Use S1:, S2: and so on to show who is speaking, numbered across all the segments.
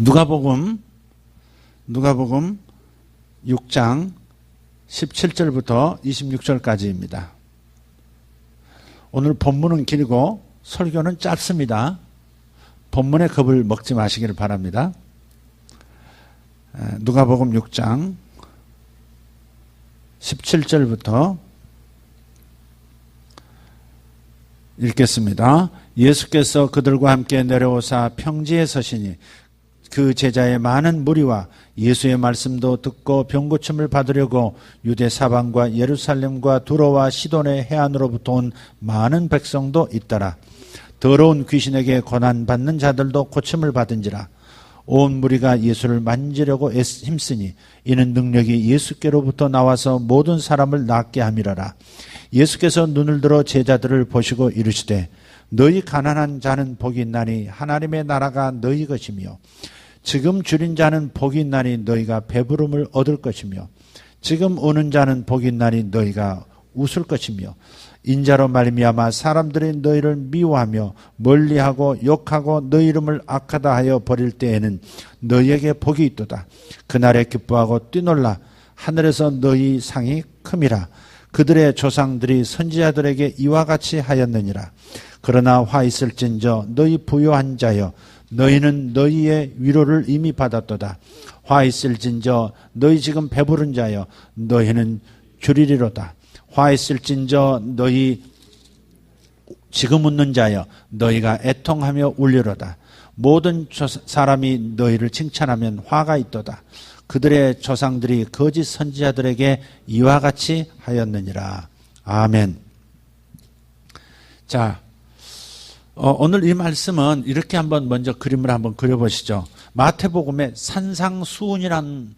S1: 누가복음 6장 17절부터 26절까지입니다. 오늘 본문은 길고 설교는 짧습니다. 본문의 겁을 먹지 마시기를 바랍니다. 누가복음 6장 17절부터 읽겠습니다. 예수께서 그들과 함께 내려오사 평지에 서시니 그 제자의 많은 무리와 예수의 말씀도 듣고 병고침을 받으려고 유대 사방과 예루살렘과 두로와 시돈의 해안으로부터 온 많은 백성도 있더라. 더러운 귀신에게 고난받는 자들도 고침을 받은지라. 온 무리가 예수를 만지려고 힘쓰니 이는 능력이 예수께로부터 나와서 모든 사람을 낫게 함이라라. 예수께서 눈을 들어 제자들을 보시고 이르시되 너희 가난한 자는 복이 있나니 하나님의 나라가 너희 것이며 지금 줄인 자는 복이 있나니 너희가 배부름을 얻을 것이며 지금 우는 자는 복이 있나니 너희가 웃을 것이며 인자로 말미암아 사람들이 너희를 미워하며 멀리하고 욕하고 너희 이름을 악하다 하여 버릴 때에는 너희에게 복이 있도다. 그날에 기뻐하고 뛰놀라. 하늘에서 너희 상이 큼이라. 그들의 조상들이 선지자들에게 이와 같이 하였느니라. 그러나 화 있을진저 너희 부요한 자여 너희는 너희의 위로를 이미 받았도다. 화 있을진저 너희 지금 배부른 자여 너희는 줄이리로다. 화 있을진저 너희 지금 웃는 자여 너희가 애통하며 울리로다. 모든 사람이 너희를 칭찬하면 화가 있도다. 그들의 조상들이 거짓 선지자들에게 이와 같이 하였느니라. 아멘. 자, 오늘 이 말씀은 이렇게 한번 먼저 그림을 한번 그려보시죠. 마태복음에 산상수훈이라는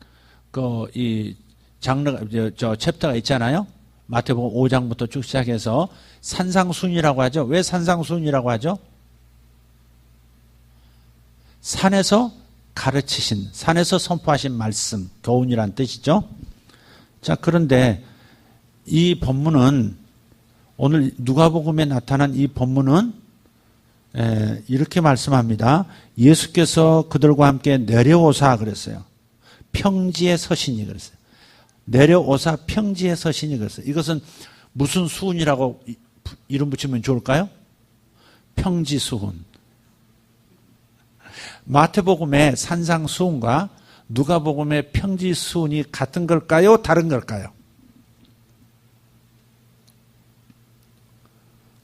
S1: 이 장르가 저 챕터가 있잖아요. 마태복음 5장부터 쭉 시작해서 산상수훈이라고 하죠. 왜 산상수훈이라고 하죠? 산에서 가르치신, 산에서 선포하신 말씀, 교훈이란 뜻이죠. 자, 그런데 이 본문은 오늘 누가복음에 나타난 이 본문은 이렇게 말씀합니다. 예수께서 그들과 함께 내려오사 그랬어요. 평지에 서시니 그랬어요. 내려오사 평지에 서시니 그랬어요. 이것은 무슨 수훈이라고 이름 붙이면 좋을까요? 평지수훈. 마태복음의 산상수훈과 누가복음의 평지수훈이 같은 걸까요? 다른 걸까요?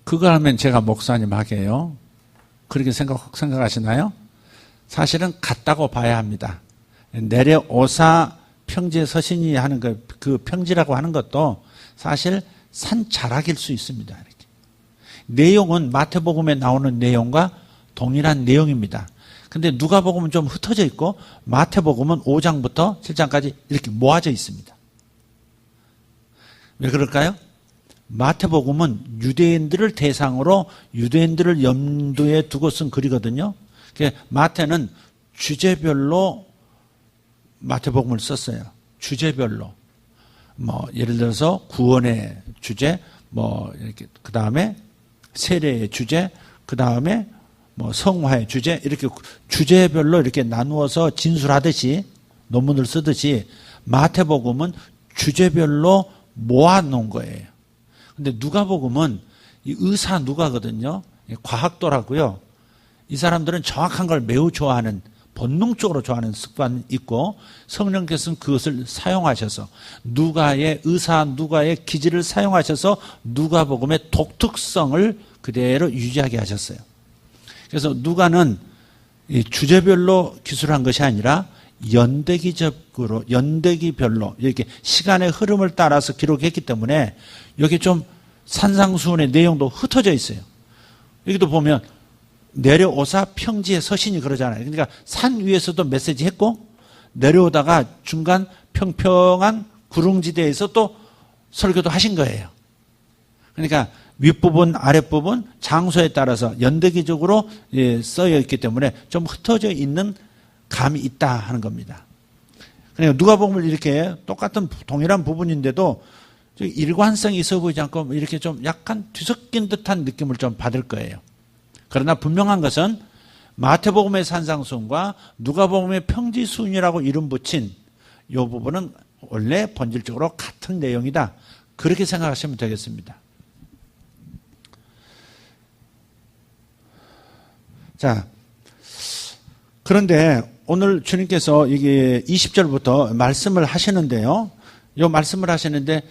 S1: 그거 하면 제가 목사님 하게요. 그렇게 생각하시나요? 사실은 같다고 봐야 합니다. 내려오사 평지에 서시니 하는 그 평지라고 하는 것도 사실 산자락일 수 있습니다. 이렇게. 내용은 마태복음에 나오는 내용과 동일한 내용입니다. 근데 누가복음은 좀 흩어져 있고 마태복음은 5장부터 7장까지 이렇게 모아져 있습니다. 왜 그럴까요? 마태복음은 유대인들을 대상으로 유대인들을 염두에 두고 쓴 글이거든요. 마태는 주제별로 마태복음을 썼어요. 주제별로. 예를 들어서 구원의 주제, 이렇게, 그 다음에 세례의 주제, 그 다음에 성화의 주제, 이렇게 주제별로 이렇게 나누어서 진술하듯이 논문을 쓰듯이 마태복음은 주제별로 모아놓은 거예요. 근데 누가복음은 이 의사 누가거든요. 과학도라고요. 이 사람들은 정확한 걸 매우 좋아하는, 본능적으로 좋아하는 습관이 있고 성령께서는 그것을 사용하셔서 누가의 의사 누가의 기질을 사용하셔서 누가복음의 독특성을 그대로 유지하게 하셨어요. 그래서 누가는 주제별로 기술한 것이 아니라 연대기별로 이렇게 시간의 흐름을 따라서 기록했기 때문에 여기 좀 산상수훈의 내용도 흩어져 있어요. 여기도 보면 내려오사 평지에 서시니 그러잖아요. 그러니까 산 위에서도 메시지 했고 내려오다가 중간 평평한 구릉지대에서 또 설교도 하신 거예요. 그러니까 윗부분 아랫부분 장소에 따라서 연대기적으로 써여 있기 때문에 좀 흩어져 있는 감이 있다 하는 겁니다. 그러니까 누가복음을 이렇게 똑같은 동일한 부분인데도 일관성이 있어 보이지 않고 이렇게 좀 약간 뒤섞인 듯한 느낌을 좀 받을 거예요. 그러나 분명한 것은 마태복음의 산상수훈과 누가복음의 평지수훈이라고 이름 붙인 이 부분은 원래 본질적으로 같은 내용이다. 그렇게 생각하시면 되겠습니다. 자, 그런데 오늘 주님께서 이게 20절부터 말씀을 하시는데요. 이 말씀을 하시는데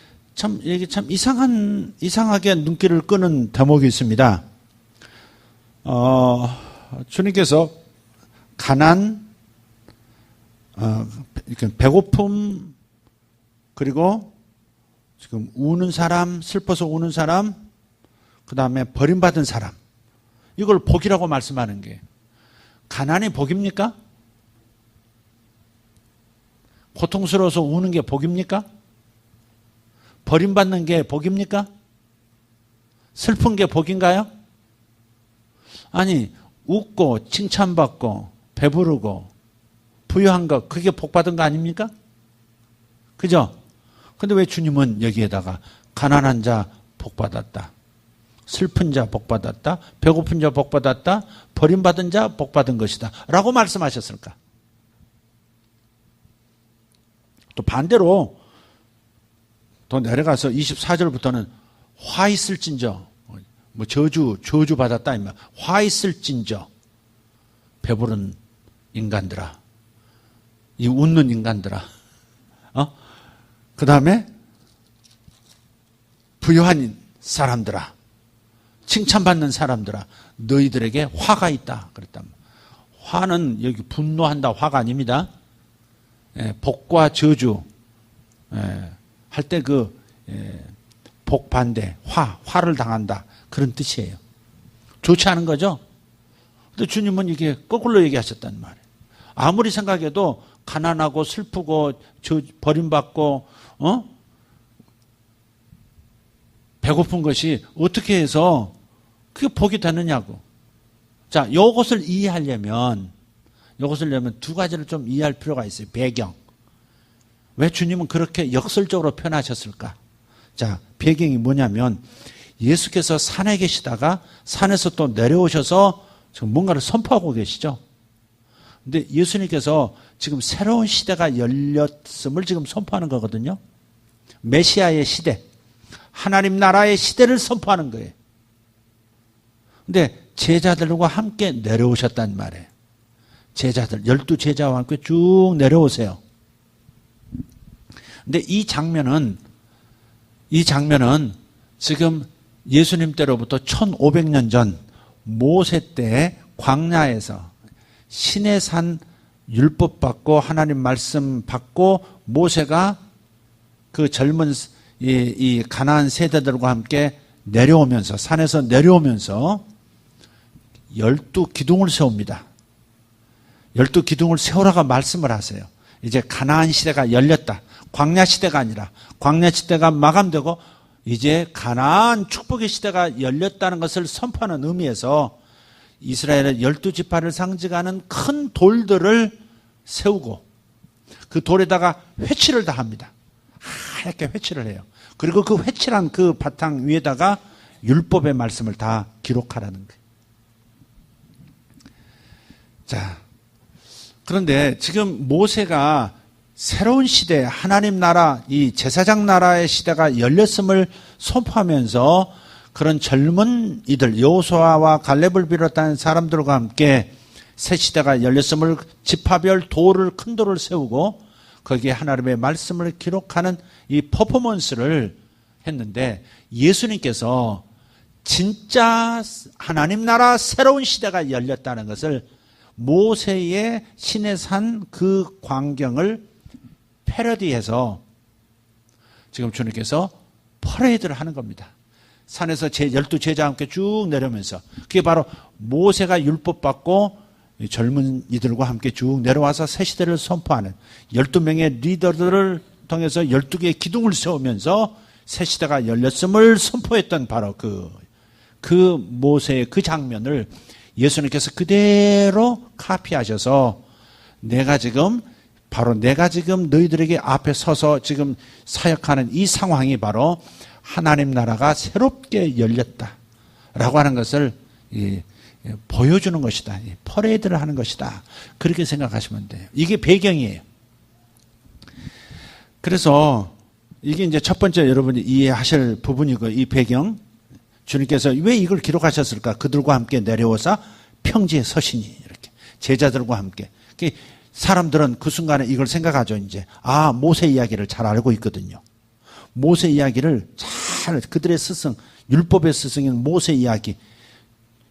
S1: 이게 참 이상하게 눈길을 끄는 대목이 있습니다. 주님께서 가난, 배고픔, 그리고 지금 우는 사람, 슬퍼서 우는 사람, 그 다음에 버림받은 사람, 이걸 복이라고 말씀하는 게, 가난이 복입니까? 고통스러워서 우는 게 복입니까? 버림받는 게 복입니까? 슬픈 게 복인가요? 아니, 웃고 칭찬받고 배부르고 부유한 거, 그게 복받은 거 아닙니까? 그죠? 근데 왜 주님은 여기에다가 가난한 자 복받았다, 슬픈 자 복받았다, 배고픈 자 복받았다, 버림받은 자 복받은 것이다 라고 말씀하셨을까? 또 반대로 더 내려가서 24절부터는 화 있을진저, 뭐 저주 받았다, 화 있을진저, 배부른 인간들아, 이 웃는 인간들아, 그 다음에 부유한 사람들아, 칭찬받는 사람들아, 너희들에게 화가 있다 그랬단 말이에요. 화는 여기 분노한다 화가 아닙니다. 복과 저주 할 때 복 반대, 화를 당한다 그런 뜻이에요. 좋지 않은 거죠. 근데 주님은 이게 거꾸로 얘기하셨단 말이에요. 아무리 생각해도 가난하고 슬프고 버림받고 배고픈 것이 어떻게 해서 그게 복이 되느냐고. 자, 이것을 이해하려면 두 가지를 좀 이해할 필요가 있어요. 배경. 왜 주님은 그렇게 역설적으로 표현하셨을까? 자, 배경이 뭐냐면 예수께서 산에 계시다가 산에서 또 내려오셔서 지금 뭔가를 선포하고 계시죠. 근데 예수님께서 지금 새로운 시대가 열렸음을 지금 선포하는 거거든요. 메시아의 시대, 하나님 나라의 시대를 선포하는 거예요. 근데 제자들과 함께 내려오셨단 말이에요. 제자들, 12제자와 함께 쭉 내려오세요. 근데 이 장면은 지금 예수님 때로부터 1500년 전 모세 때 광야에서 시내산 율법 받고 하나님 말씀 받고 모세가 그 젊은 이 가나안 세대들과 함께 내려오면서, 산에서 내려오면서 12기둥을 세웁니다. 12기둥을 세우라고 말씀을 하세요. 이제 가나안 시대가 열렸다. 광야 시대가 아니라 광야 시대가 마감되고 이제 가나안 축복의 시대가 열렸다는 것을 선포하는 의미에서 이스라엘의 12지파를 상징하는 큰 돌들을 세우고 그 돌에다가 회칠을 다 합니다. 하얗게 회칠을 해요. 그리고 그 회칠한 그 바탕 위에다가 율법의 말씀을 다 기록하라는 거예요. 자, 그런데 지금 모세가 새로운 시대, 하나님 나라, 이 제사장 나라의 시대가 열렸음을 선포하면서 그런 젊은 이들, 여호수아와 갈렙을 비롯한 사람들과 함께 새 시대가 열렸음을 지파별 돌을, 큰 돌을 세우고 거기에 하나님의 말씀을 기록하는 이 퍼포먼스를 했는데, 예수님께서 진짜 하나님 나라 새로운 시대가 열렸다는 것을 모세의 시내산 그 광경을 패러디해서 지금 주님께서 퍼레이드를 하는 겁니다. 산에서 12제자와 함께 쭉 내려오면서, 그게 바로 모세가 율법 받고 젊은 이들과 함께 쭉 내려와서 새 시대를 선포하는 12명의 리더들을 통해서 12개의 기둥을 세우면서 새 시대가 열렸음을 선포했던 바로 그 모세의 그 장면을 예수님께서 그대로 카피하셔서 내가 지금 너희들에게 앞에 서서 지금 사역하는 이 상황이 바로 하나님 나라가 새롭게 열렸다라고 하는 것을 보여주는 것이다. 퍼레이드를 하는 것이다. 그렇게 생각하시면 돼요. 이게 배경이에요. 그래서 이게 이제 첫 번째 여러분이 이해하실 부분이고, 이 배경. 주님께서 왜 이걸 기록하셨을까? 그들과 함께 내려오사 평지에 서시니, 이렇게 제자들과 함께. 사람들은 그 순간에 이걸 생각하죠. 이제 모세 이야기를 잘 알고 있거든요. 모세 이야기를 잘, 그들의 스승, 율법의 스승인 모세 이야기.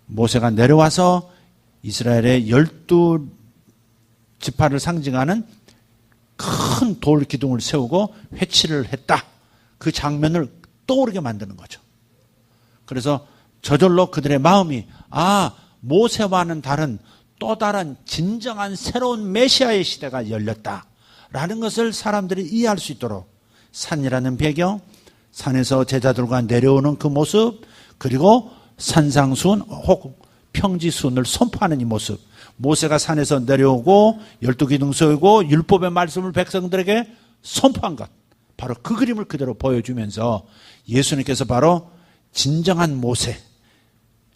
S1: 모세가 내려와서 이스라엘의 12지파를 상징하는 큰 돌 기둥을 세우고 회치를 했다. 그 장면을 떠오르게 만드는 거죠. 그래서 저절로 그들의 마음이 모세와는 다른 또 다른 진정한 새로운 메시아의 시대가 열렸다라는 것을 사람들이 이해할 수 있도록 산이라는 배경, 산에서 제자들과 내려오는 그 모습, 그리고 산상수훈 혹 평지수훈을 선포하는 이 모습, 모세가 산에서 내려오고 12기둥 세우고 율법의 말씀을 백성들에게 선포한 것, 바로 그 그림을 그대로 보여주면서 예수님께서 바로 진정한 모세,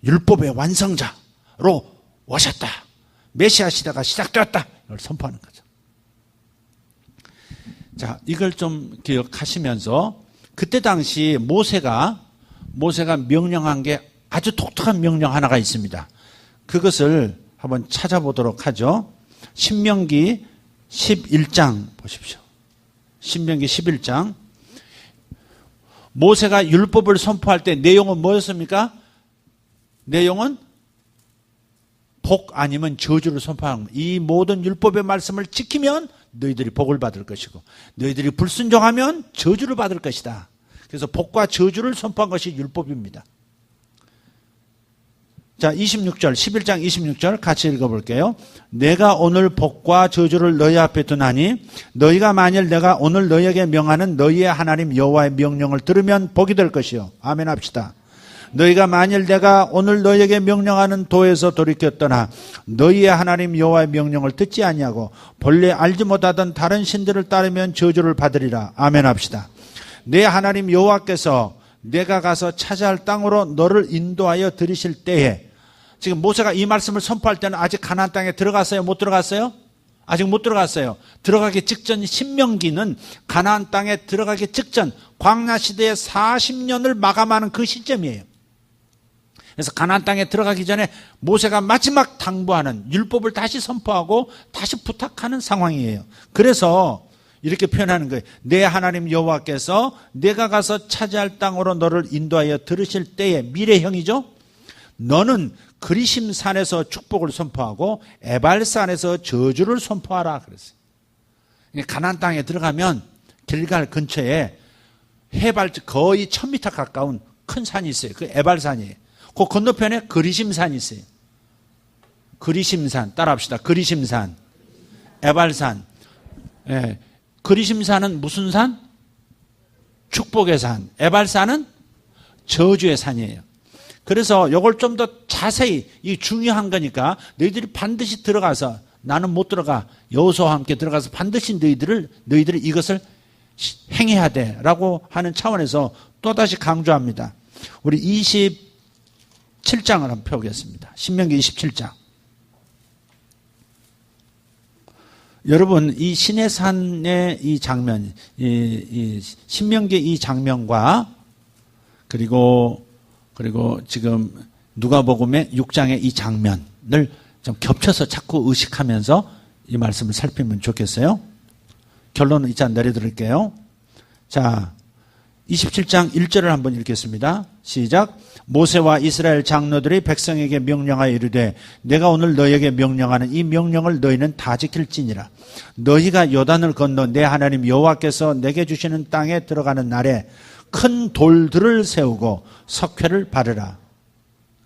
S1: 율법의 완성자로 오셨다. 메시아 시대가 시작되었다. 이걸 선포하는 거죠. 자, 이걸 좀 기억하시면서 그때 당시 모세가 명령한 게 아주 독특한 명령 하나가 있습니다. 그것을 한번 찾아보도록 하죠. 신명기 11장 보십시오. 신명기 11장. 모세가 율법을 선포할 때 내용은 뭐였습니까? 내용은 복 아니면 저주를 선포하는 겁니다. 이 모든 율법의 말씀을 지키면 너희들이 복을 받을 것이고 너희들이 불순종하면 저주를 받을 것이다. 그래서 복과 저주를 선포한 것이 율법입니다. 자, 26절, 11장 26절 같이 읽어볼게요. 내가 오늘 복과 저주를 너희 앞에 두나니 너희가 만일 내가 오늘 너희에게 명하는 너희의 하나님 여호와의 명령을 들으면 복이 될 것이요. 아멘 합시다. 너희가 만일 내가 오늘 너희에게 명령하는 도에서 돌이켰더나 너희의 하나님 여호와의 명령을 듣지 아니하고 본래 알지 못하던 다른 신들을 따르면 저주를 받으리라. 아멘 합시다. 내 하나님 여호와께서 내가 가서 차지할 땅으로 너를 인도하여 들이실 때에, 지금 모세가 이 말씀을 선포할 때는 아직 가나안 땅에 들어갔어요? 못 들어갔어요? 아직 못 들어갔어요. 들어가기 직전 신명기는 가나안 땅에 들어가기 직전 광야 시대의 40년을 마감하는 그 시점이에요. 그래서 가나안 땅에 들어가기 전에 모세가 마지막 당부하는 율법을 다시 선포하고 다시 부탁하는 상황이에요. 그래서 이렇게 표현하는 거예요. 내 하나님 여호와께서 내가 가서 차지할 땅으로 너를 인도하여 들으실 때에, 미래형이죠. 너는 그리심산에서 축복을 선포하고 에발산에서 저주를 선포하라 그랬어요. 가나안 땅에 들어가면 길갈 근처에 해발 거의 1000m 가까운 큰 산이 있어요. 그 에발산이에요. 그 건너편에 그리심산이 있어요. 그리심산 따라합시다. 그리심산, 에발산. 예. 그리심산은 무슨 산? 축복의 산. 에발산은 저주의 산이에요. 그래서 이걸 좀 더 자세히, 이 중요한 거니까 너희들이 반드시 들어가서, 나는 못 들어가, 여호수아와 함께 들어가서 반드시 너희들이 이것을 행해야 돼라고 하는 차원에서 또다시 강조합니다. 우리 27장을 한번 펴보겠습니다. 신명기 27장. 여러분, 이 시내산의 이 장면, 이 신명기 이 장면과 그리고 지금 누가복음의 6장의 이 장면을 좀 겹쳐서 자꾸 의식하면서 이 말씀을 살피면 좋겠어요. 결론은 이 장 내려드릴게요. 자, 27장 1절을 한번 읽겠습니다. 시작. 모세와 이스라엘 장로들이 백성에게 명령하여 이르되 내가 오늘 너희에게 명령하는 이 명령을 너희는 다 지킬지니라. 너희가 요단을 건너 내 하나님 여호와께서 내게 주시는 땅에 들어가는 날에 큰 돌들을 세우고 석회를 바르라.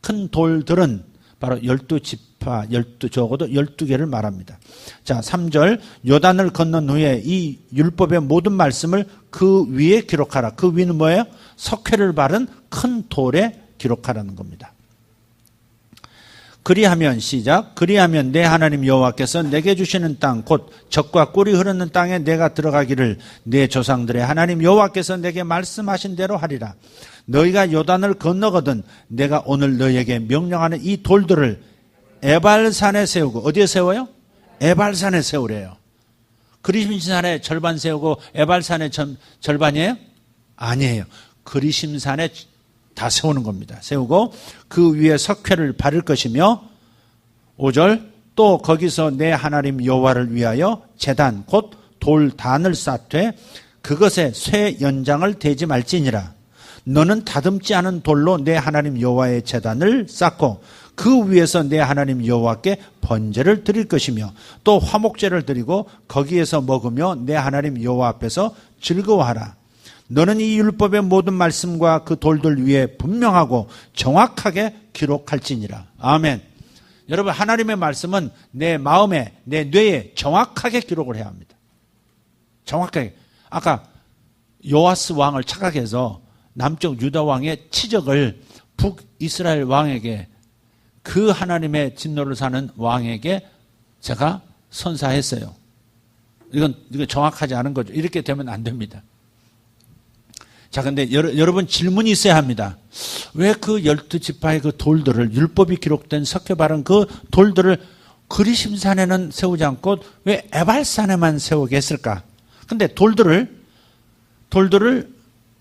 S1: 큰 돌들은 바로 12지파, 적어도 12개를 말합니다. 자, 3절. 요단을 건넌 후에 이 율법의 모든 말씀을 그 위에 기록하라. 그 위는 뭐예요? 석회를 바른 큰 돌에 기록하라는 겁니다. 그리하면 시작. 그리하면 내 하나님 여호와께서 내게 주시는 땅 곧 젖과 꿀이 흐르는 땅에 내가 들어가기를 내 조상들의 하나님 여호와께서 내게 말씀하신 대로 하리라. 너희가 요단을 건너거든 내가 오늘 너희에게 명령하는 이 돌들을 에발산에 세우고, 어디에 세워요? 에발산에 세우래요. 그리심산에 절반 세우고 에발산에 절반이에요? 아니에요. 그리심산에 다 세우는 겁니다. 세우고 그 위에 석회를 바를 것이며 5절 또 거기서 내 하나님 여호와를 위하여 제단 곧 돌단을 쌓되 그것에 쇠 연장을 대지 말지니라. 너는 다듬지 않은 돌로 내 하나님 여호와의 제단을 쌓고 그 위에서 내 하나님 여호와께 번제를 드릴 것이며 또 화목제를 드리고 거기에서 먹으며 내 하나님 여호와 앞에서 즐거워하라. 너는 이 율법의 모든 말씀과 그 돌들 위에 분명하고 정확하게 기록할지니라. 아멘. 여러분, 하나님의 말씀은 내 마음에, 내 뇌에 정확하게 기록을 해야 합니다. 정확하게. 아까 요아스 왕을 착각해서 남쪽 유다 왕의 치적을 북이스라엘 왕에게, 그 하나님의 진노를 사는 왕에게 제가 선사했어요. 이건 정확하지 않은 거죠. 이렇게 되면 안 됩니다. 자, 근데 여러분 질문이 있어야 합니다. 왜 그 12지파의 그 돌들을, 율법이 기록된 석회 바른 그 돌들을 그리심산에는 세우지 않고 왜 에발산에만 세우게 했을까? 근데 돌들을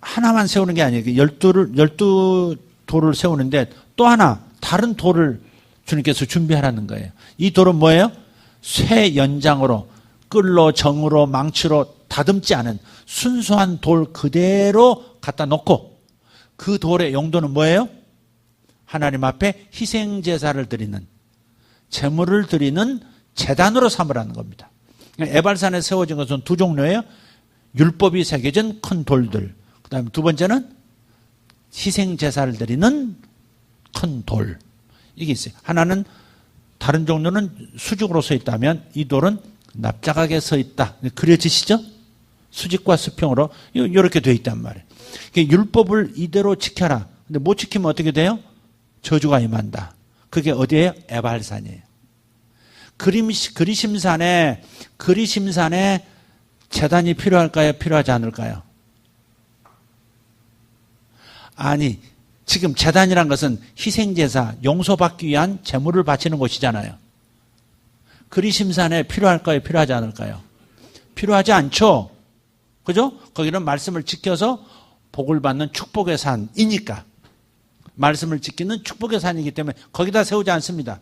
S1: 하나만 세우는 게 아니에요. 12돌을 세우는데 또 하나 다른 돌을 주님께서 준비하라는 거예요. 이 돌은 뭐예요? 쇠 연장으로, 끌로, 정으로, 망치로 다듬지 않은 순수한 돌 그대로 갖다 놓고, 그 돌의 용도는 뭐예요? 하나님 앞에 희생제사를 드리는, 제물을 드리는 제단으로 삼으라는 겁니다. 에발산에 세워진 것은 두 종류예요. 율법이 새겨진 큰 돌들, 그 다음에 두 번째는 희생제사를 드리는 큰 돌, 이게 있어요. 하나는, 다른 종류는 수직으로 서 있다면 이 돌은 납작하게 서 있다. 그려지시죠? 수직과 수평으로 이렇게 되어 있단 말이에요. 율법을 이대로 지켜라. 근데 못 지키면 어떻게 돼요? 저주가 임한다. 그게 어디예요? 에발산이에요. 그리심산에 제단이 필요할까요? 필요하지 않을까요? 아니, 지금 제단이란 것은 희생제사, 용서받기 위한 제물을 바치는 곳이잖아요. 그리심산에 필요할까요? 필요하지 않을까요? 필요하지 않죠? 그죠? 거기는 말씀을 지켜서 복을 받는 축복의 산이니까. 말씀을 지키는 축복의 산이기 때문에 거기다 세우지 않습니다.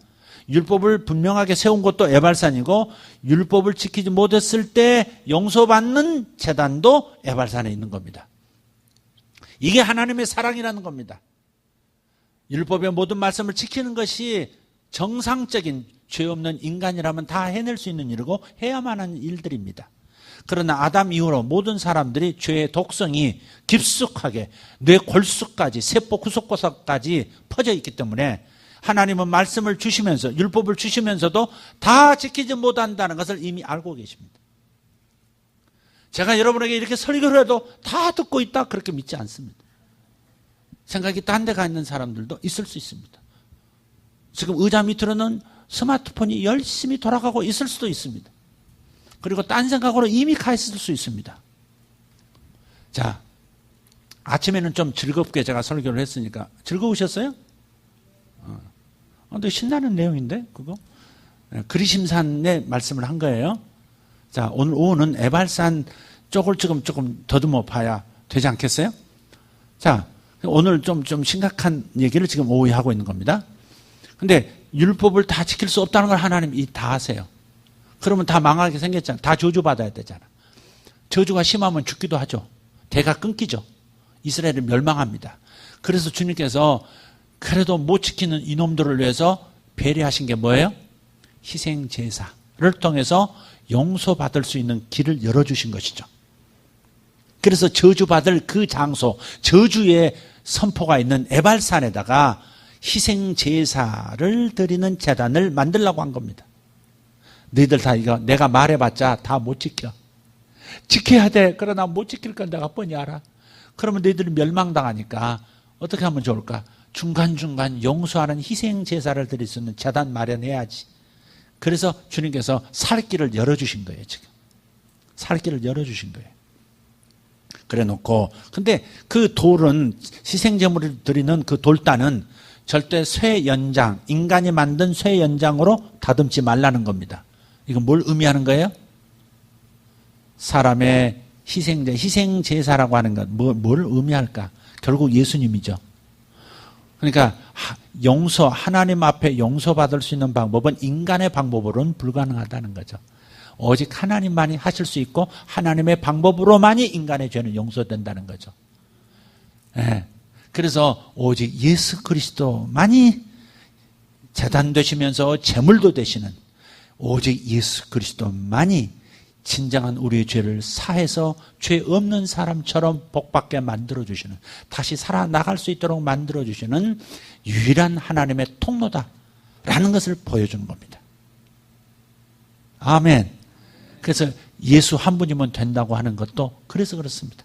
S1: 율법을 분명하게 세운 것도 에발산이고, 율법을 지키지 못했을 때 용서받는 제단도 에발산에 있는 겁니다. 이게 하나님의 사랑이라는 겁니다. 율법의 모든 말씀을 지키는 것이 정상적인 죄 없는 인간이라면 다 해낼 수 있는 일이고 해야만 하는 일들입니다. 그러나 아담 이후로 모든 사람들이 죄의 독성이 깊숙하게 뇌 골수까지, 세포 구석구석까지 퍼져 있기 때문에 하나님은 말씀을 주시면서, 율법을 주시면서도 다 지키지 못한다는 것을 이미 알고 계십니다. 제가 여러분에게 이렇게 설교를 해도 다 듣고 있다, 그렇게 믿지 않습니다. 생각이 딴 데 가 있는 사람들도 있을 수 있습니다. 지금 의자 밑으로는 스마트폰이 열심히 돌아가고 있을 수도 있습니다. 그리고 딴 생각으로 이미 가 있을 수 있습니다. 자, 아침에는 좀 즐겁게 제가 설교를 했으니까 즐거우셨어요? 근데 신나는 내용인데 그거? 그리심산의 말씀을 한 거예요. 자, 오늘 오후는 에발산 쪽을 조금 더듬어 봐야 되지 않겠어요? 자, 오늘 좀 심각한 얘기를 지금 오후에 하고 있는 겁니다. 근데 율법을 다 지킬 수 없다는 걸 하나님이 다 아세요. 그러면 다 망하게 생겼잖아. 다 저주받아야 되잖아. 저주가 심하면 죽기도 하죠. 대가 끊기죠. 이스라엘은 멸망합니다. 그래서 주님께서 그래도 못 지키는 이놈들을 위해서 배려하신 게 뭐예요? 희생제사를 통해서 용서받을 수 있는 길을 열어주신 것이죠. 그래서 저주받을 그 장소, 저주의 선포가 있는 에발산에다가 희생제사를 드리는 제단을 만들려고 한 겁니다. 너희들 다 이거 내가 말해봤자 다 못 지켜. 지켜야 돼. 그러나 못 지킬 건 내가 뻔히 알아. 그러면 너희들이 멸망당하니까 어떻게 하면 좋을까? 중간중간 용서하는 희생 제사를 드릴 수 있는 제단 마련해야지. 그래서 주님께서 살 길을 열어주신 거예요, 지금. 살 길을 열어주신 거예요. 그래 놓고, 근데 그 돌은, 희생제물을 드리는 그 돌단은 절대 쇠 연장, 인간이 만든 쇠 연장으로 다듬지 말라는 겁니다. 이건 뭘 의미하는 거예요? 사람의 희생제사라고 하는 것, 뭘 의미할까? 결국 예수님이죠. 그러니까 하나님 앞에 용서받을 수 있는 방법은 인간의 방법으로는 불가능하다는 거죠. 오직 하나님만이 하실 수 있고 하나님의 방법으로만이 인간의 죄는 용서된다는 거죠. 네. 그래서 오직 예수 그리스도만이 제단 되시면서 제물도 되시는 오직 예수 그리스도만이 진정한 우리의 죄를 사해서 죄 없는 사람처럼 복받게 만들어주시는, 다시 살아나갈 수 있도록 만들어주시는 유일한 하나님의 통로다라는 것을 보여주는 겁니다. 아멘. 그래서 예수 한 분이면 된다고 하는 것도 그래서 그렇습니다.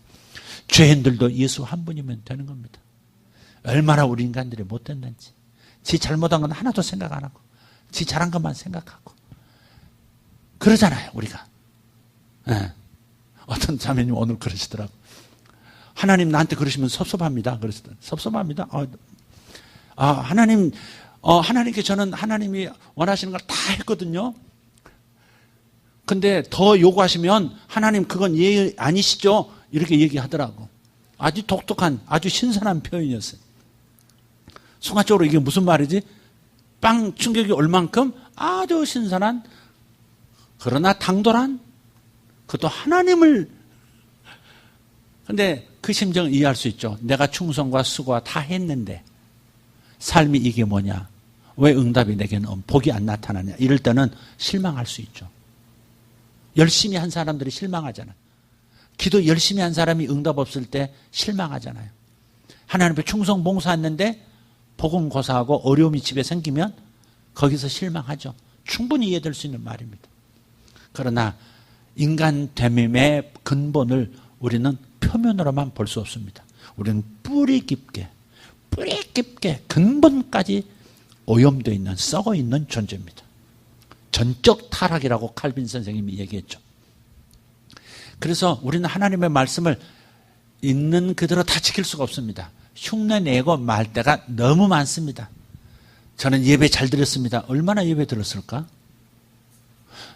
S1: 죄인들도 예수 한 분이면 되는 겁니다. 얼마나 우리 인간들이 못됐는지, 지 잘못한 건 하나도 생각 안 하고 지 잘한 것만 생각하고 그러잖아요, 우리가. 네. 어떤 자매님 오늘 그러시더라고. 하나님 나한테 그러시면 섭섭합니다. 그러시더라고요. 섭섭합니다. 하나님께 저는 하나님이 원하시는 걸 다 했거든요. 근데 더 요구하시면 하나님 그건 예의 아니시죠? 이렇게 얘기하더라고. 아주 독특한, 아주 신선한 표현이었어요. 순간적으로 이게 무슨 말이지? 빵 충격이 올 만큼 아주 신선한, 그러나 당돌한, 그것도 하나님을. 근데 그 심정을 이해할 수 있죠. 내가 충성과 수고와 다 했는데 삶이 이게 뭐냐? 왜 응답이 내게는 복이 안 나타나냐? 이럴 때는 실망할 수 있죠. 열심히 한 사람들이 실망하잖아요. 기도 열심히 한 사람이 응답 없을 때 실망하잖아요. 하나님 앞에 충성 봉사했는데 복음 고사하고 어려움이 집에 생기면 거기서 실망하죠. 충분히 이해될 수 있는 말입니다. 그러나 인간됨의 근본을 우리는 표면으로만 볼 수 없습니다. 우리는 뿌리 깊게 근본까지 오염되어 있는, 썩어 있는 존재입니다. 전적 타락이라고 칼빈 선생님이 얘기했죠. 그래서 우리는 하나님의 말씀을 있는 그대로 다 지킬 수가 없습니다. 흉내내고 말 때가 너무 많습니다. 저는 예배 잘 드렸습니다. 얼마나 예배 들었을까?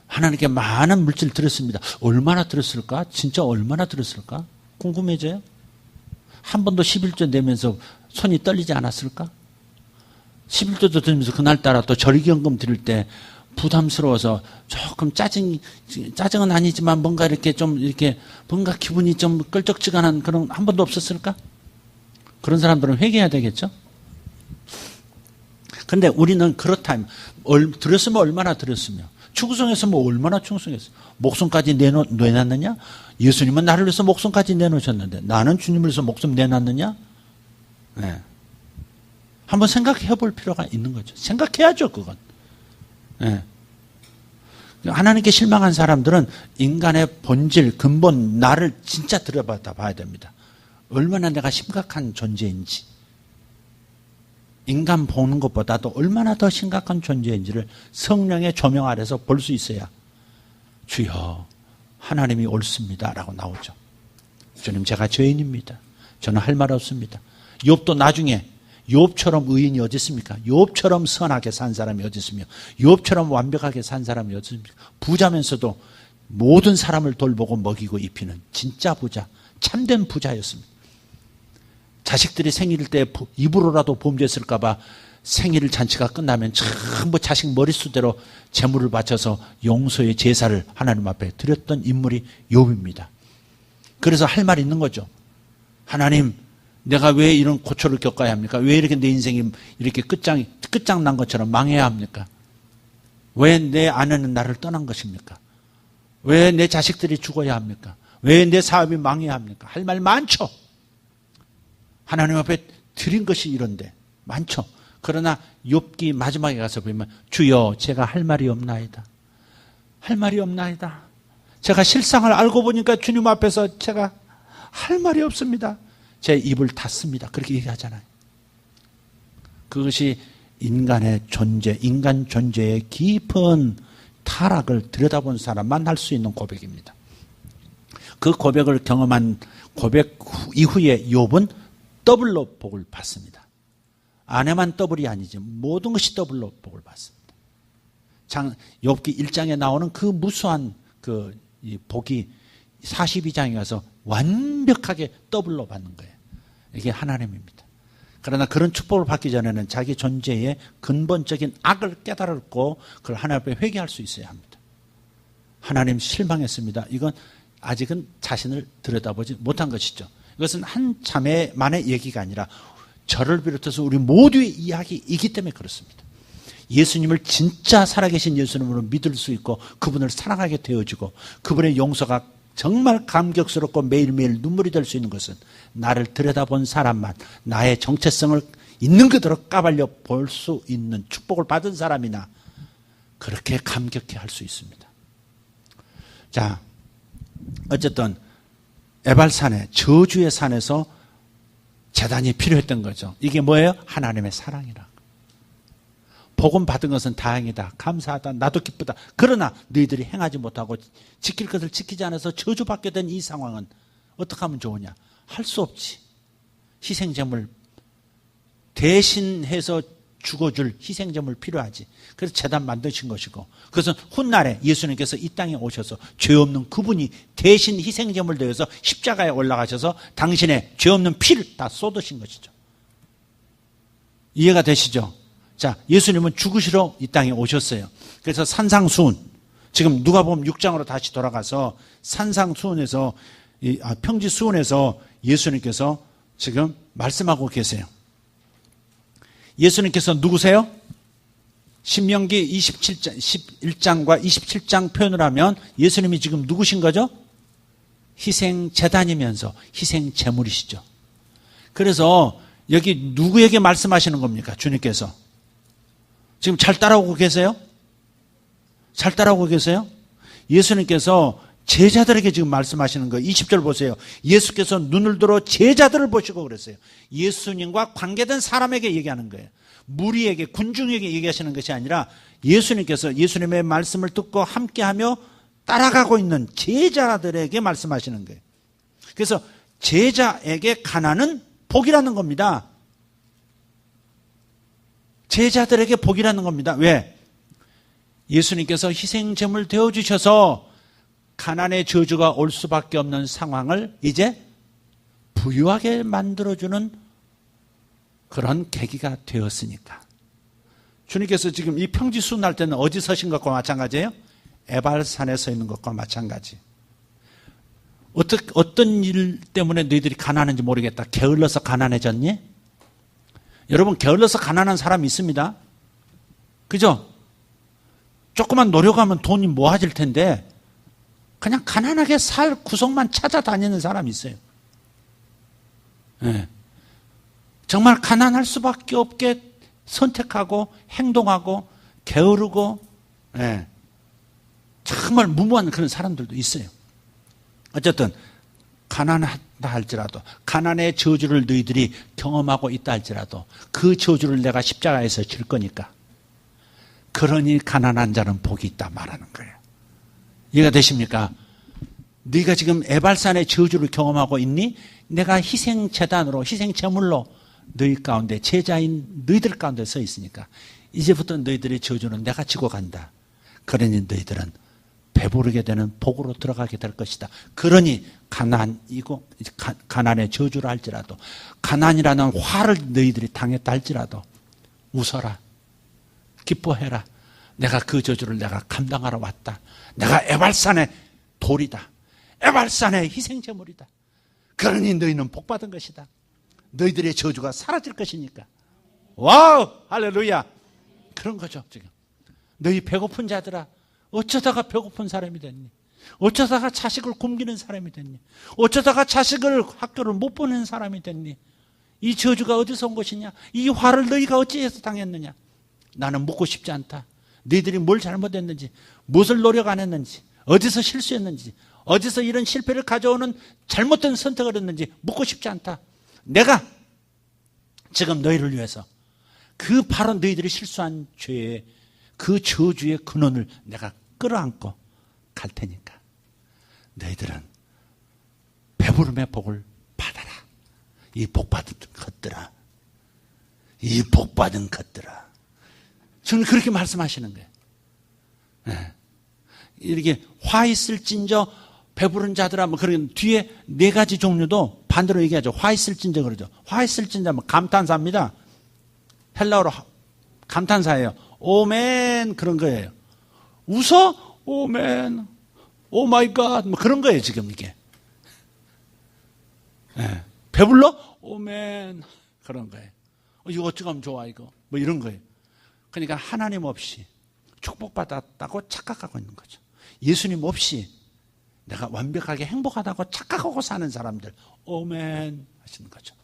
S1: 하나님께 많은 물질 드렸습니다. 얼마나 들었을까? 진짜 얼마나 들었을까? 궁금해져요? 한 번도 11조 내면서 손이 떨리지 않았을까? 11조도 드리면서 그날따라 또 절기연금 드릴 때 부담스러워서 조금 짜증은 아니지만 뭔가 이렇게 좀 이렇게 뭔가 기분이 좀 끌적지근한 그런 한 번도 없었을까? 그런 사람들은 회개해야 되겠죠? 근데 우리는 그렇다면 드렸으면 얼마나 드렸으며 충성했으면 얼마나 충성했어요. 목숨까지 내놨느냐? 예수님은 나를 위해서 목숨까지 내놓으셨는데 나는 주님을 위해서 목숨 내놨느냐? 네. 한번 생각해 볼 필요가 있는 거죠. 생각해야죠, 그건. 네. 하나님께 실망한 사람들은 인간의 본질, 근본, 나를 진짜 들여다 봐야 됩니다. 얼마나 내가 심각한 존재인지, 인간 보는 것보다도 얼마나 더 심각한 존재인지를 성령의 조명 아래서 볼 수 있어야 주여 하나님이 옳습니다 라고 나오죠. 주님 제가 죄인입니다. 저는 할 말 없습니다. 욥도 나중에 욥처럼 의인이 어디 있습니까? 욥처럼 선하게 산 사람이 어디 있으며 욥처럼 완벽하게 산 사람이 어디 있습니까? 부자면서도 모든 사람을 돌보고 먹이고 입히는 진짜 부자, 참된 부자였습니다. 자식들이 생일 때 입으로라도 범죄했을까 봐 생일 잔치가 끝나면 전부 자식 머릿수대로 제물을 바쳐서 용서의 제사를 하나님 앞에 드렸던 인물이 욥입니다. 그래서 할 말이 있는 거죠. 하나님, 내가 왜 이런 고초를 겪어야 합니까? 왜 이렇게 내 인생이 이렇게 끝장난 것처럼 망해야 합니까? 왜 내 아내는 나를 떠난 것입니까? 왜 내 자식들이 죽어야 합니까? 왜 내 사업이 망해야 합니까? 할 말 많죠. 하나님 앞에 드린 것이 이런데 많죠. 그러나 욥기 마지막에 가서 보면 주여 제가 할 말이 없나이다. 할 말이 없나이다. 제가 실상을 알고 보니까 주님 앞에서 제가 할 말이 없습니다. 제 입을 닫습니다. 그렇게 얘기하잖아요. 그것이 인간의 존재, 인간 존재의 깊은 타락을 들여다본 사람만 할 수 있는 고백입니다. 그 고백을 경험한 고백 이후에 욥은 더블로 복을 받습니다. 아내만 더블이 아니지 모든 것이 더블로 복을 받습니다. 욥기 1장에 나오는 그 무수한 이 복이 42장에 가서 완벽하게 더블로 받는 거예요. 이게 하나님입니다. 그러나 그런 축복을 받기 전에는 자기 존재의 근본적인 악을 깨달았고 그걸 하나님 앞에 회개할 수 있어야 합니다. 하나님 실망했습니다. 이건 아직은 자신을 들여다보지 못한 것이죠. 이것은 한 자매만의 얘기가 아니라 저를 비롯해서 우리 모두의 이야기이기 때문에 그렇습니다. 예수님을 진짜 살아계신 예수님으로 믿을 수 있고 그분을 사랑하게 되어지고 그분의 용서가 정말 감격스럽고 매일매일 눈물이 될 수 있는 것은 나를 들여다본 사람만 나의 정체성을 있는 그대로 까발려 볼 수 있는 축복을 받은 사람이나 그렇게 감격해 할 수 있습니다. 자, 어쨌든 에발산에 저주의 산에서 제단이 필요했던 거죠. 이게 뭐예요? 하나님의 사랑이라. 복음 받은 것은 다행이다. 감사하다. 나도 기쁘다. 그러나 너희들이 행하지 못하고 지킬 것을 지키지 않아서 저주받게 된 이 상황은 어떻게 하면 좋으냐? 할 수 없지. 희생제물 대신해서 죽어줄 희생제물 필요하지. 그래서 제단 만드신 것이고 그것은 훗날에 예수님께서 이 땅에 오셔서 죄 없는 그분이 대신 희생제물 되어서 십자가에 올라가셔서 당신의 죄 없는 피를 다 쏟으신 것이죠. 이해가 되시죠? 자, 예수님은 죽으시러 이 땅에 오셨어요. 그래서 산상수훈, 지금 누가복음 6장으로 다시 돌아가서 산상수훈에서 평지수훈에서 예수님께서 지금 말씀하고 계세요. 예수님께서 누구세요? 신명기 11장과 27장 표현을 하면 예수님이 지금 누구신 거죠? 희생제단이면서 희생제물이시죠. 그래서 여기 누구에게 말씀하시는 겁니까? 주님께서. 지금 잘 따라오고 계세요? 잘 따라오고 계세요? 예수님께서 제자들에게 지금 말씀하시는 거예요. 20절 보세요. 예수께서 눈을 들어 제자들을 보시고 그랬어요. 예수님과 관계된 사람에게 얘기하는 거예요. 무리에게, 군중에게 얘기하시는 것이 아니라 예수님께서 예수님의 말씀을 듣고 함께하며 따라가고 있는 제자들에게 말씀하시는 거예요. 그래서 제자에게 가난은 복이라는 겁니다. 제자들에게 복이라는 겁니다. 왜? 예수님께서 희생제물 되어주셔서 가난의 저주가 올 수밖에 없는 상황을 이제 부유하게 만들어주는 그런 계기가 되었으니까. 주님께서 지금 이 평지수훈 할 때는 어디 서신 것과 마찬가지예요? 에발산에 서 있는 것과 마찬가지. 어떤 일 때문에 너희들이 가난한지 모르겠다. 게을러서 가난해졌니? 여러분, 게을러서 가난한 사람이 있습니다. 그죠? 조금만 노력하면 돈이 모아질 텐데 그냥 가난하게 살 구석만 찾아다니는 사람이 있어요. 네. 정말 가난할 수밖에 없게 선택하고 행동하고 게으르고 네. 정말 무모한 그런 사람들도 있어요. 어쨌든 가난하다 할지라도 가난의 저주를 너희들이 경험하고 있다 할지라도 그 저주를 내가 십자가에서 질 거니까 그러니 가난한 자는 복이 있다 말하는 거예요. 이해가 되십니까? 네가 지금 에발산의 저주를 경험하고 있니? 내가 희생제단으로 희생제물로 너희 가운데 제자인 너희들 가운데 서 있으니까 이제부터 너희들의 저주는 내가 지고 간다. 그러니 너희들은 배부르게 되는 복으로 들어가게 될 것이다. 그러니 가난이고 가난의 저주를 할지라도 가난이라는 화를 너희들이 당했다 할지라도 웃어라. 기뻐해라. 내가 그 저주를 내가 감당하러 왔다. 내가 에발산의 돌이다. 에발산의 희생제물이다. 그러니 너희는 복받은 것이다. 너희들의 저주가 사라질 것이니까. 와우! 할렐루야! 그런 거죠, 지금. 너희 배고픈 자들아, 어쩌다가 배고픈 사람이 됐니? 어쩌다가 자식을 굶기는 사람이 됐니? 어쩌다가 자식을 학교를 못 보내는 사람이 됐니? 이 저주가 어디서 온 것이냐? 이 화를 너희가 어찌해서 당했느냐? 나는 묻고 싶지 않다. 너희들이 뭘 잘못했는지, 무엇을 노력 안 했는지, 어디서 실수했는지, 어디서 이런 실패를 가져오는 잘못된 선택을 했는지 묻고 싶지 않다. 내가 지금 너희를 위해서 그 바로 너희들이 실수한 죄의 그 저주의 근원을 내가 끌어안고 갈 테니까 너희들은 배부름의 복을 받아라. 이 복받은 것들아. 이 복받은 것들아. 저는 그렇게 말씀하시는 거예요. 네. 이렇게 화 있을진저 배부른 자들아 뭐 그런 뒤에 네 가지 종류도 반대로 얘기하죠. 화 있을진저 그러죠. 화 있을진저 뭐 감탄사입니다. 헬라어로 감탄사예요. 오멘 그런 거예요. 웃어? 오멘. 오 마이 갓 뭐 그런 거예요 지금 이게. 네. 배불러? 오멘 그런 거예요. 이거 어찌 하면 좋아 이거 뭐 이런 거예요. 그러니까 하나님 없이 축복받았다고 착각하고 있는 거죠. 예수님 없이 내가 완벽하게 행복하다고 착각하고 사는 사람들 오멘 하시는 거죠.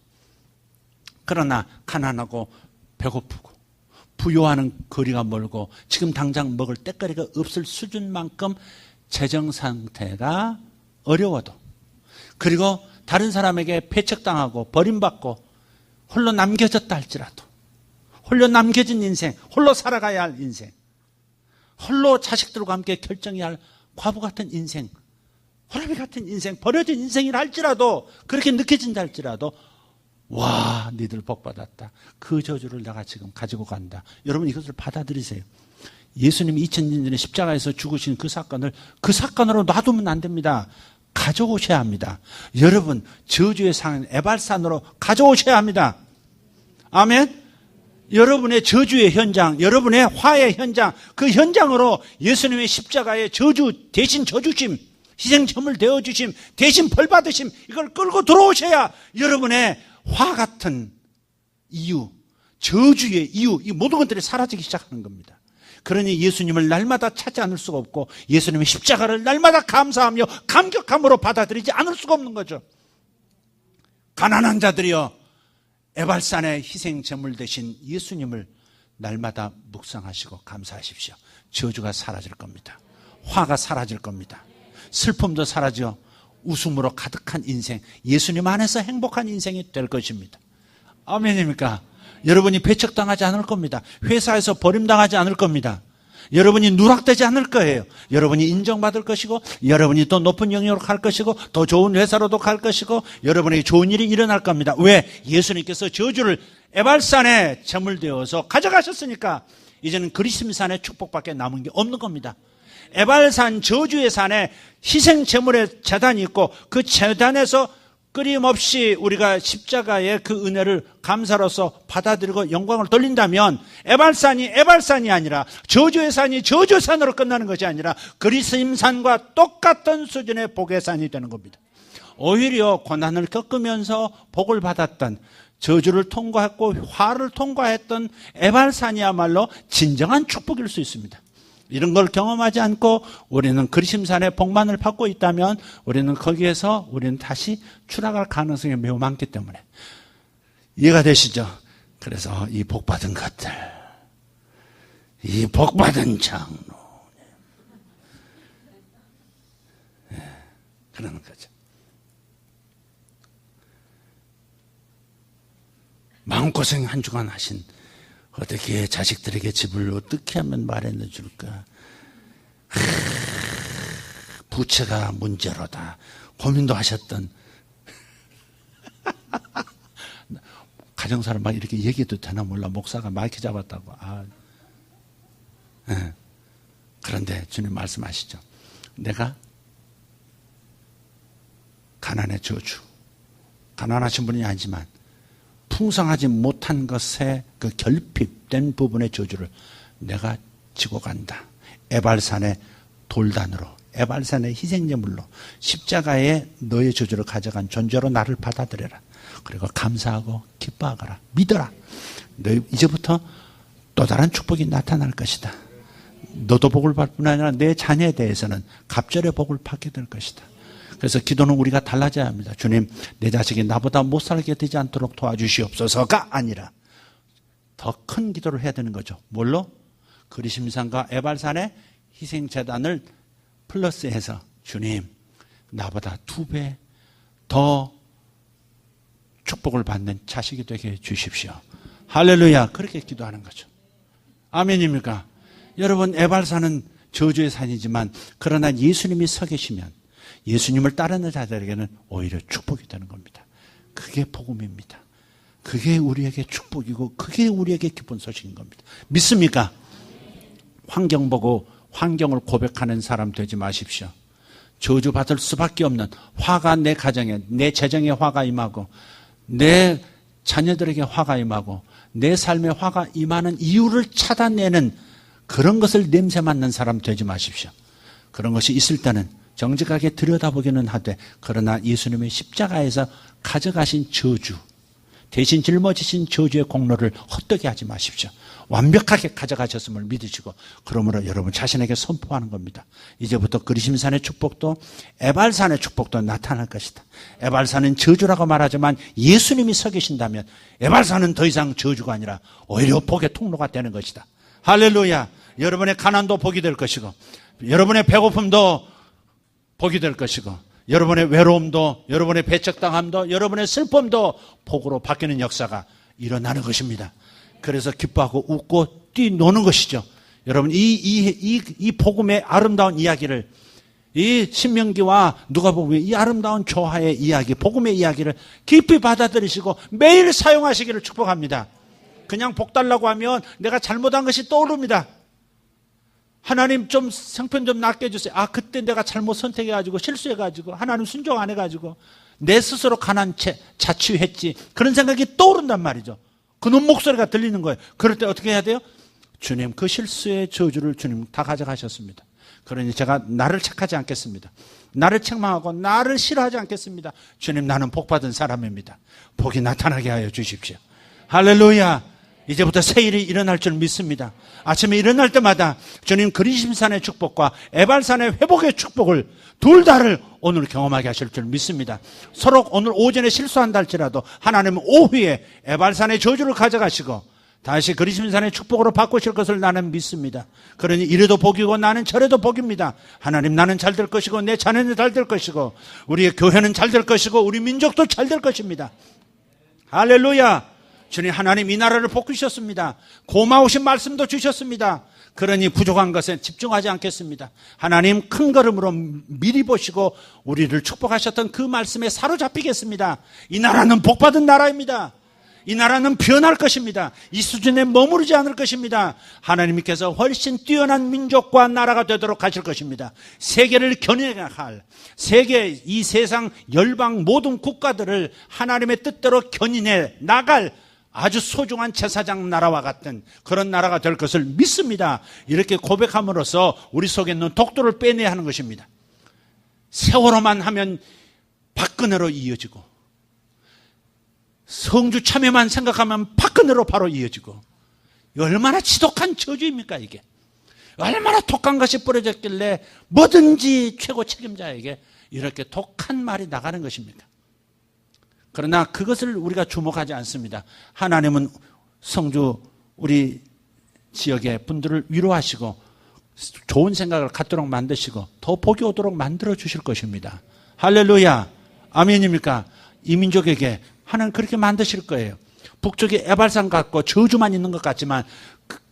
S1: 그러나 가난하고 배고프고 부요하는 거리가 멀고 지금 당장 먹을 때거리가 없을 수준만큼 재정 상태가 어려워도 그리고 다른 사람에게 배척당하고 버림받고 홀로 남겨졌다 할지라도 홀로 남겨진 인생, 홀로 살아가야 할 인생, 홀로 자식들과 함께 결정해야 할 과부 같은 인생, 호라비 같은 인생, 버려진 인생이라 할지라도 그렇게 느껴진다 할지라도 와 니들 복받았다. 그 저주를 내가 지금 가지고 간다. 여러분 이것을 받아들이세요. 예수님이 2000년 전에 십자가에서 죽으신 그 사건을 그 사건으로 놔두면 안 됩니다. 가져오셔야 합니다. 여러분 저주의 상 에발산으로 가져오셔야 합니다. 아멘. 여러분의 저주의 현장, 여러분의 화의 현장, 그 현장으로 예수님의 십자가의 저주 대신 저주심, 희생점을 되어주심, 대신 벌받으심 이걸 끌고 들어오셔야 여러분의 화 같은 이유, 저주의 이유 이 모든 것들이 사라지기 시작하는 겁니다. 그러니 예수님을 날마다 찾지 않을 수가 없고 예수님의 십자가를 날마다 감사하며 감격함으로 받아들이지 않을 수가 없는 거죠. 가난한 자들이여 에발산의 희생제물 대신 예수님을 날마다 묵상하시고 감사하십시오. 저주가 사라질 겁니다. 화가 사라질 겁니다. 슬픔도 사라져 웃음으로 가득한 인생, 예수님 안에서 행복한 인생이 될 것입니다. 아멘입니까? 여러분이 배척당하지 않을 겁니다. 회사에서 버림당하지 않을 겁니다. 여러분이 누락되지 않을 거예요. 여러분이 인정받을 것이고 여러분이 더 높은 영역으로 갈 것이고 더 좋은 회사로도 갈 것이고 여러분에게 좋은 일이 일어날 겁니다. 왜? 예수님께서 저주를 에발산에 제물되어서 가져가셨으니까 이제는 그리심산의 축복밖에 남은 게 없는 겁니다. 에발산 저주의 산에 희생 제물의 제단이 있고 그 제단에서 끊임없이 우리가 십자가의 그 은혜를 감사로서 받아들이고 영광을 돌린다면 에발산이 아니라 저주의 산이 저주의 산으로 끝나는 것이 아니라 그리심산과 똑같은 수준의 복의 산이 되는 겁니다. 오히려 고난을 겪으면서 복을 받았던 저주를 통과했고 화를 통과했던 에발산이야말로 진정한 축복일 수 있습니다. 이런 걸 경험하지 않고 우리는 그리심산의 복만을 받고 있다면 우리는 거기에서 우리는 다시 추락할 가능성이 매우 많기 때문에 이해가 되시죠? 그래서 이 복받은 것들, 이 복받은 장로 그러는 거죠. 마음고생 한 주간 하신 어떻게 자식들에게 집을 어떻게 하면 마련해 줄까? 부채가 문제로다. 고민도 하셨던 가정사를 막 이렇게 얘기해도 되나 몰라. 목사가 마이크 잡았다고. 네. 그런데 주님 말씀하시죠. 내가 가난의 저주, 가난하신 분이 아니지만 풍성하지 못한 것에 그 결핍된 부분의 저주를 내가 지고 간다. 에발산의 돌단으로, 에발산의 희생제물로 십자가에 너의 저주를 가져간 존재로 나를 받아들여라. 그리고 감사하고 기뻐하거라. 믿어라. 너 이제부터 또 다른 축복이 나타날 것이다. 너도 복을 받을 뿐 아니라 내 자녀에 대해서는 갑절의 복을 받게 될 것이다. 그래서 기도는 우리가 달라져야 합니다. 주님, 내 자식이 나보다 못 살게 되지 않도록 도와주시옵소서가 아니라 더 큰 기도를 해야 되는 거죠. 뭘로? 그리심산과 에발산의 희생제단을 플러스해서 주님, 나보다 2배 더 축복을 받는 자식이 되게 해주십시오. 할렐루야. 그렇게 기도하는 거죠. 아멘입니까? 여러분, 에발산은 저주의 산이지만 그러나 예수님이 서 계시면 예수님을 따르는 자들에게는 오히려 축복이 되는 겁니다. 그게 복음입니다. 그게 우리에게 축복이고 그게 우리에게 기쁜 소식인 겁니다. 믿습니까? 환경 보고 환경을 고백하는 사람 되지 마십시오. 저주받을 수밖에 없는 화가 내 가정에, 내 재정에 화가 임하고 내 자녀들에게 화가 임하고 내 삶에 화가 임하는 이유를 찾아내는 그런 것을 냄새 맡는 사람 되지 마십시오. 그런 것이 있을 때는 정직하게 들여다보기는 하되 그러나 예수님의 십자가에서 가져가신 저주, 대신 짊어지신 저주의 공로를 헛되게 하지 마십시오. 완벽하게 가져가셨음을 믿으시고 그러므로 여러분 자신에게 선포하는 겁니다. 이제부터 그리심산의 축복도 에발산의 축복도 나타날 것이다. 에발산은 저주라고 말하지만 예수님이 서 계신다면 에발산은 더 이상 저주가 아니라 오히려 복의 통로가 되는 것이다. 할렐루야. 여러분의 가난도 복이 될 것이고 여러분의 배고픔도 복이 될 것이고 여러분의 외로움도 여러분의 배척당함도 여러분의 슬픔도 복으로 바뀌는 역사가 일어나는 것입니다. 그래서 기뻐하고 웃고 뛰노는 것이죠. 여러분 이 복음의 아름다운 이야기를 이 신명기와 누가복음의 이 아름다운 조화의 이야기, 복음의 이야기를 깊이 받아들이시고 매일 사용하시기를 축복합니다. 그냥 복 달라고 하면 내가 잘못한 것이 떠오릅니다. 하나님 좀 형편 좀 낫게 해주세요. 아, 그때 내가 잘못 선택해가지고 실수해가지고 하나님 순종 안 해가지고 내 스스로 가난 채 자취했지. 그런 생각이 떠오른단 말이죠. 그놈 목소리가 들리는 거예요. 그럴 때 어떻게 해야 돼요? 주님, 그 실수의 저주를 주님 다 가져가셨습니다. 그러니 제가 나를 책하지 않겠습니다. 나를 책망하고 나를 싫어하지 않겠습니다. 주님, 나는 복받은 사람입니다. 복이 나타나게 하여 주십시오. 할렐루야. 이제부터 새 일이 일어날 줄 믿습니다. 아침에 일어날 때마다 주님 그리심산의 축복과 에발산의 회복의 축복을 둘 다를 오늘 경험하게 하실 줄 믿습니다. 서로 오늘 오전에 실수한다 할지라도 하나님은 오후에 에발산의 저주를 가져가시고 다시 그리심산의 축복으로 바꾸실 것을 나는 믿습니다. 그러니 이래도 복이고 나는 저래도 복입니다. 하나님, 나는 잘 될 것이고 내 자녀는 잘 될 것이고 우리의 교회는 잘 될 것이고 우리 민족도 잘 될 것입니다. 할렐루야. 주님, 하나님 이 나라를 복주셨습니다. 고마우신 말씀도 주셨습니다. 그러니 부족한 것에 집중하지 않겠습니다. 하나님 큰 걸음으로 미리 보시고 우리를 축복하셨던 그 말씀에 사로잡히겠습니다. 이 나라는 복받은 나라입니다. 이 나라는 변할 것입니다. 이 수준에 머무르지 않을 것입니다. 하나님께서 훨씬 뛰어난 민족과 나라가 되도록 하실 것입니다. 세계를 견인할, 세계 이 세상 열방 모든 국가들을 하나님의 뜻대로 견인해 나갈 아주 소중한 제사장 나라와 같은 그런 나라가 될 것을 믿습니다. 이렇게 고백함으로써 우리 속에 있는 독도를 빼내야 하는 것입니다. 세월호만 하면 박근혜로 이어지고 성주 참여만 생각하면 박근혜로 바로 이어지고 얼마나 지독한 저주입니까 이게. 얼마나 독한 것이 뿌려졌길래 뭐든지 최고 책임자에게 이렇게 독한 말이 나가는 것입니까? 그러나 그것을 우리가 주목하지 않습니다. 하나님은 성주 우리 지역의 분들을 위로하시고 좋은 생각을 갖도록 만드시고 더 복이 오도록 만들어 주실 것입니다. 할렐루야. 아멘입니까? 이 민족에게 하나님 그렇게 만드실 거예요. 북쪽에 에발산 같고 저주만 있는 것 같지만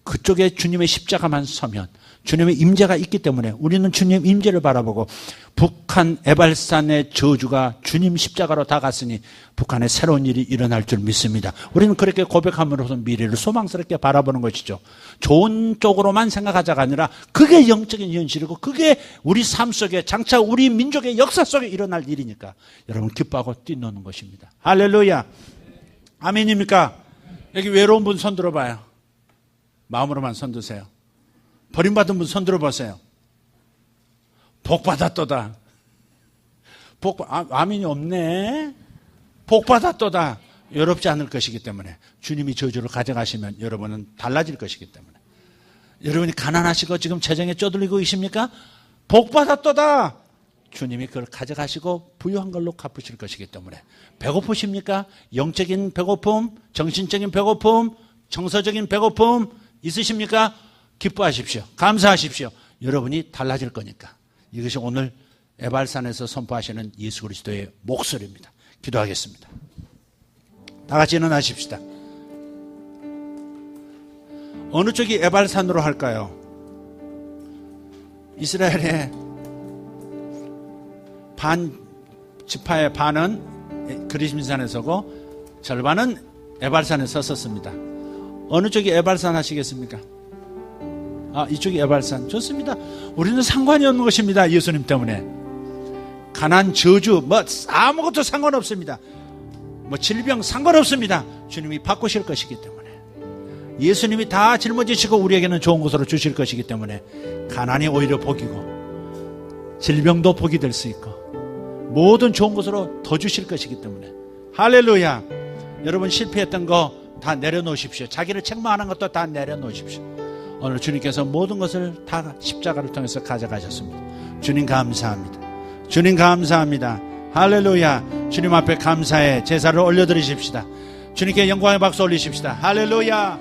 S1: 그쪽에 주님의 십자가만 서면 주님의 임재가 있기 때문에 우리는 주님 임재를 바라보고 북한 에발산의 저주가 주님 십자가로 다 갔으니 북한에 새로운 일이 일어날 줄 믿습니다. 우리는 그렇게 고백함으로써 미래를 소망스럽게 바라보는 것이죠. 좋은 쪽으로만 생각하자가 아니라 그게 영적인 현실이고 그게 우리 삶 속에 장차 우리 민족의 역사 속에 일어날 일이니까 여러분 기뻐하고 뛰노는 것입니다. 할렐루야. 아멘입니까? 여기 외로운 분 손 들어봐요. 마음으로만 손 드세요. 버림받은 분 손 들어보세요. 복받았도다. 아멘이 없네. 복받았도다. 외롭지 않을 것이기 때문에 주님이 저주를 가져가시면 여러분은 달라질 것이기 때문에 여러분이 가난하시고 지금 재정에 쪼들리고 계십니까? 복받았도다. 주님이 그걸 가져가시고 부유한 걸로 갚으실 것이기 때문에 배고프십니까? 영적인 배고픔, 정신적인 배고픔, 정서적인 배고픔 있으십니까? 기뻐하십시오. 감사하십시오. 여러분이 달라질 거니까. 이것이 오늘 에발산에서 선포하시는 예수 그리스도의 목소리입니다. 기도하겠습니다. 다 같이 일어나십시다. 어느 쪽이 에발산으로 할까요? 이스라엘의 지파의 반은 그리심산에 서고 절반은 에발산에 섰었습니다. 어느 쪽이 에발산 하시겠습니까? 이쪽이 에발산. 좋습니다. 우리는 상관이 없는 것입니다. 예수님 때문에. 가난, 저주, 아무것도 상관없습니다. 질병 상관없습니다. 주님이 바꾸실 것이기 때문에. 예수님이 다 짊어지시고 우리에게는 좋은 것으로 주실 것이기 때문에 가난이 오히려 복이고 질병도 복이 될 수 있고 모든 좋은 것으로 더 주실 것이기 때문에. 할렐루야. 여러분 실패했던 거 다 내려놓으십시오. 자기를 책망하는 것도 다 내려놓으십시오. 오늘 주님께서 모든 것을 다 십자가를 통해서 가져가셨습니다. 주님 감사합니다. 주님 감사합니다. 할렐루야. 주님 앞에 감사의 제사를 올려드리십시다. 주님께 영광의 박수 올리십시다. 할렐루야.